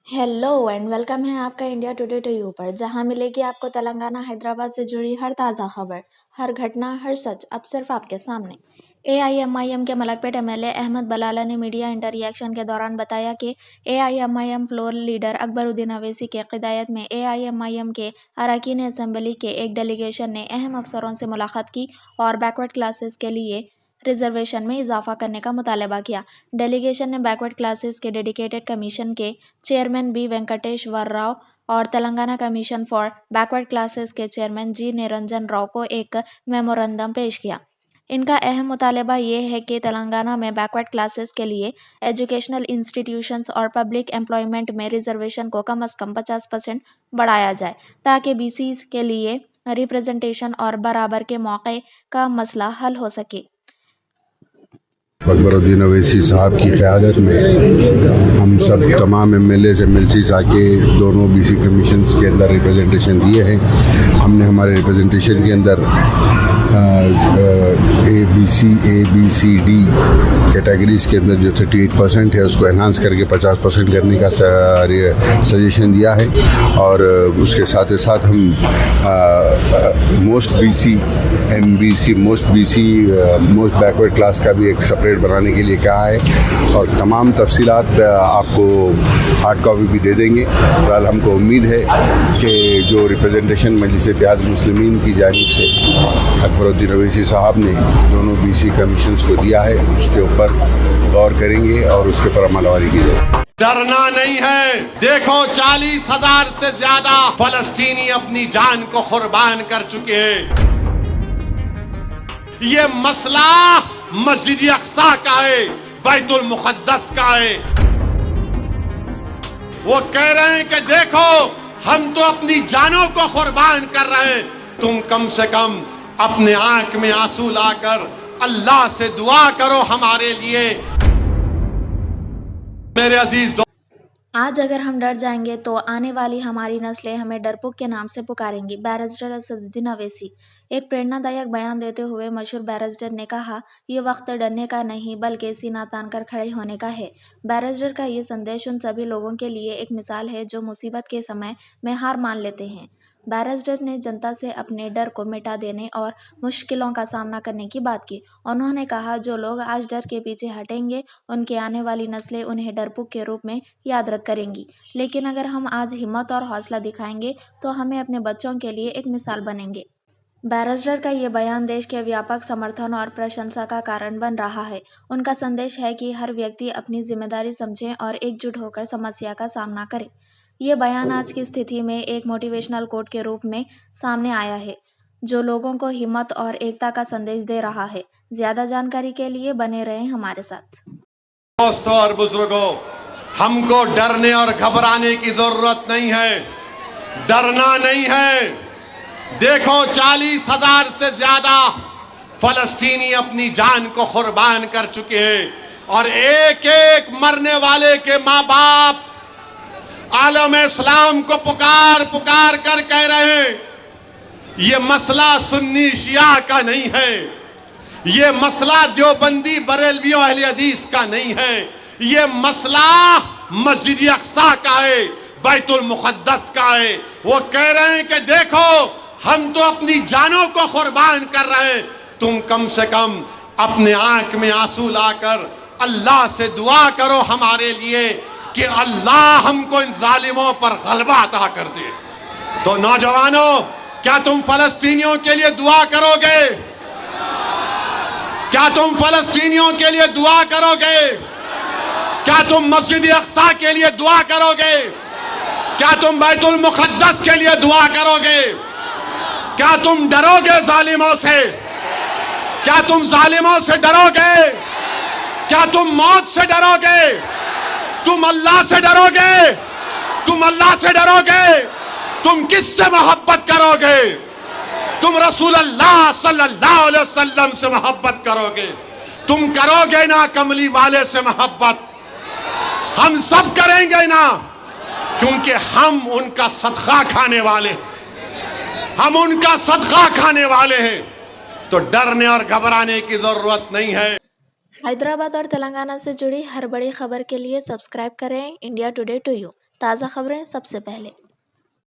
Hello and welcome है आपका India today to you पर, जहां मिलेगी आपको तेलंगाना हैदराबाद से जुड़ी हर ताज़ा खबर, हर घटना, हर सच, अब सिर्फ आपके सामने। एआईएमआईएम के मलकपेट एमएलए अहमद बलाला ने मीडिया इंटरएक्शन के दौरान बताया कि AIMIM floor leader Akbaruddin Owaisi के क़ियादत में एआईएमआईएम के अरकान असम्बली के एक डेलीगेशन ने अहम अफसरों से मुलाकात की और बैकवर्ड क्लासेस के लिए रिजर्वेशन में इजाफा करने का मुतालबा किया। डेलीगेशन ने बैकवर्ड क्लासेस के डेडिकेटेड कमीशन के चेयरमैन बी वेंकटेश्वर राव और Telangana commission for backward classes के चेयरमैन जी निरंजन राव को एक मेमोरेंडम पेश किया। इनका अहम मुतालबा ये है कि तेलंगाना में बैकवर्ड क्लासेस के लिए एजुकेशनल इंस्टीट्यूशंस और पब्लिक एम्प्लॉयमेंट में रिजर्वेशन को कम से कम 50% बढ़ाया जाए, ताकि बीसीज के लिए रिप्रेजेंटेशन और बराबर के मौके का मसला हल हो सके। अकबरुद्दीन अवैसी साहब की क़यादत में हम सब तमाम MLAs MLCs आके दोनों BC कमीशंस के अंदर रिप्रेजेंटेशन दिए हैं। हमने हमारे रिप्रेजेंटेशन के अंदर ABCD कैटेगरीज़ के अंदर जो 38% है उसको एनहांस करके 50% करने का सजेशन दिया है, और उसके साथ ही साथ हम मोस्ट बैकवर्ड क्लास का भी एक सेपरेट बनाने के लिए कहा है, और तमाम तफसीलात आपको हार्ड कॉपी भी दे देंगे। फिलहाल हमको उम्मीद है कि जो रिप्रेजेंटेशन मजलिस इत्तेहाद मुस्लिमीन की जानिब से अकबरुद्दीन अवैसी साहब ने दोनों BC कमीशंस को दिया है, उसके ऊपर गौर करेंगे और उसके ऊपर अमलवारी की जाएगी। डरना नहीं है। देखो 40,000 से ज्यादा फलस्तीनी अपनी जान को कुर्बान कर चुके हैं। ये मसला मस्जिद अक्सा का है, बैतुल मुक़द्दस का है। वो कह रहे हैं कि देखो हम तो अपनी जानों को कुर्बान कर रहे हैं, तुम कम से कम अपने आंख में आंसू लाकर अल्लाह से दुआ करो हमारे लिए। मेरे अजीज आज अगर हम डर जाएंगे तो आने वाली हमारी नस्लें हमें डरपोक के नाम से पुकारेंगी। बैरिस्टर असदुद्दीन अवैसी। एक प्रेरणादायक बयान देते हुए मशहूर बैरिस्टर ने कहा, ये वक्त डरने का नहीं बल्कि सीना तान कर खड़े होने का है। बैरिस्टर का ये संदेश उन सभी लोगों के लिए एक मिसाल है जो मुसीबत के समय में हार मान लेते हैं। बैरिस्टर ने जनता से अपने डर को मिटा देने और मुश्किलों का सामना करने की बात की। उन्होंने कहा, जो लोग आज डर के पीछे हटेंगे उनकी आने वाली नस्लें उन्हें डरपोक के रूप में याद करेंगी, लेकिन अगर हम आज हिम्मत और हौसला दिखाएंगे तो हमें अपने बच्चों के लिए एक मिसाल बनेंगे। बैरिस्टर का ये बयान देश के व्यापक समर्थन और प्रशंसा का कारण बन रहा है। उनका संदेश है कि हर व्यक्ति अपनी जिम्मेदारी समझे और एकजुट होकर समस्या का सामना करे। ये बयान आज की स्थिति में एक मोटिवेशनल कोट के रूप में सामने आया है, जो लोगों को हिम्मत और एकता का संदेश दे रहा है। ज्यादा जानकारी के लिए बने रहें हमारे साथ। दोस्तों और बुजुर्गों, हमको डरने और घबराने की जरूरत नहीं है। डरना नहीं है। देखो 40,000 से ज्यादा फलस्तीनी अपनी जान को कुर्बान कर चुके हैं, और एक एक मरने वाले के माँ बाप आलम इस्लाम को पुकार पुकार कर कह रहे हैं, ये मसला सुन्नी शिया का नहीं है, ये मसला देवबंदी बरेलवियों अहले हदीस का नहीं है, ये मसला मस्जिद अक्सा का है, बैतुल मुक़द्दस का है। वो कह रहे हैं कि देखो हम तो अपनी जानों को कुर्बान कर रहे हैं, तुम कम से कम अपने आंख में आंसू लाकर अल्लाह से दुआ करो हमारे लिए कि अल्लाह हमको इन जालिमों पर गलबा अता कर दे। तो नौजवानों, क्या तुम फलस्तीनियों के लिए दुआ करोगे? क्या तुम फलस्तीनियों के लिए दुआ करोगे? क्या तुम मस्जिद अक्सा के लिए दुआ करोगे? क्या तुम बैतुल मुक़द्दस के लिए दुआ करोगे? क्या तुम डरोगे जालिमों से? क्या तुम जालिमों से डरोगे? क्या तुम मौत से डरोगे? तुम अल्लाह से डरोगे? तुम अल्लाह से डरोगे? तुम किससे मोहब्बत करोगे? तुम रसूल अल्लाह सल्लल्लाहु अलैहि वसल्लम से मोहब्बत करोगे। तुम करोगे ना कमली वाले से मोहब्बत? हम सब करेंगे ना, क्योंकि हम उनका सदका खाने वाले, हम उनका सदका खाने वाले हैं। तो डरने और घबराने की जरूरत नहीं है। हैदराबाद और तेलंगाना से जुड़ी हर बड़ी खबर के लिए सब्सक्राइब करें इंडिया टुडे टू यू। تازہ خبریں سب سے پہلے۔